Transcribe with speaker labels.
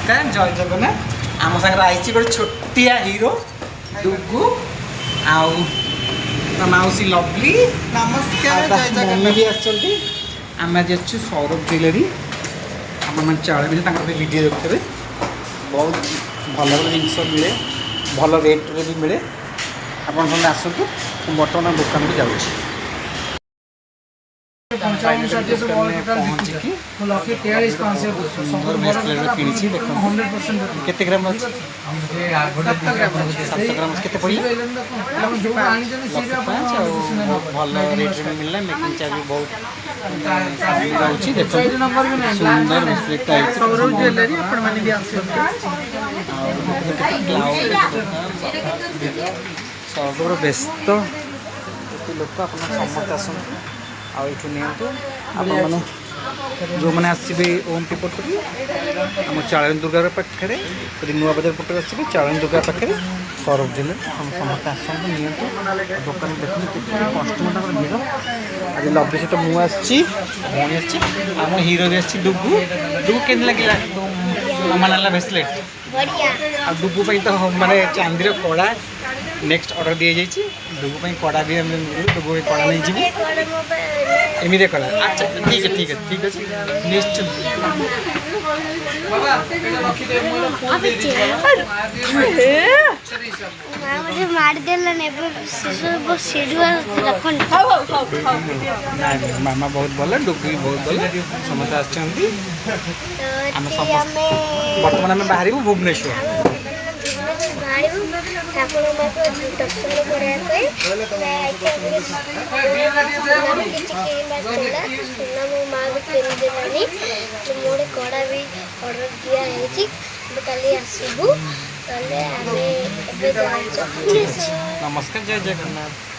Speaker 1: नमस्कार जय जगन्नाथ आम सागर आई गोटे छोटिया हीरो डुगु आउ मौसी लवली
Speaker 2: नमस्कार जय
Speaker 1: मम्मी भी
Speaker 2: जगन्नाथ
Speaker 1: आम आज अच्छु सौरभ ज्वेलरी आप चाल भी वीडियो देखते बहुत भल भल जिनस मिले भल रेट्रे भी मिले आप आसतु बर्तमान दुकान भी जाऊँ पहुँचिकी सुंदर ब्रेसलेट किणी देखते ग्राम 7 ग्राम के पड़ी भल रेट में मिलला मेकिंग चार्ज भी बहुत सुंदर ब्रेसलेट सब व्यस्त लोक आप समस्त आस मैंने जो मैंने आसवे ओम टी पटरी आम चालन दुर्गार पाखे नुआ बजार पटे आसवे चालन दुर्गा पाखे सौरभ ज्वेलरी हम समस्त आसतु नि दुकान देखते कस्टमर भीड़ आज लवली सहित मुझे भौणी आम हीरो भी डुगु डुगु के लगे मान ब्रेसलेट आ डुगु तो माने चांदी कड़ा नेक्स्ट ऑर्डर दी जाइए डुगु कड़ा भी डुगु कड़ा नहीं जीव एमती कला अच्छा ठीक है निश्चित मामा बहुत भल डुगु भी बहुत भल समस्त बर्तमान आम बाहर भुवनेश्वर
Speaker 3: मोटे कड़ा भी ऑर्डर दिया काली आसबू
Speaker 1: नमस्कार जय जगन्नाथ।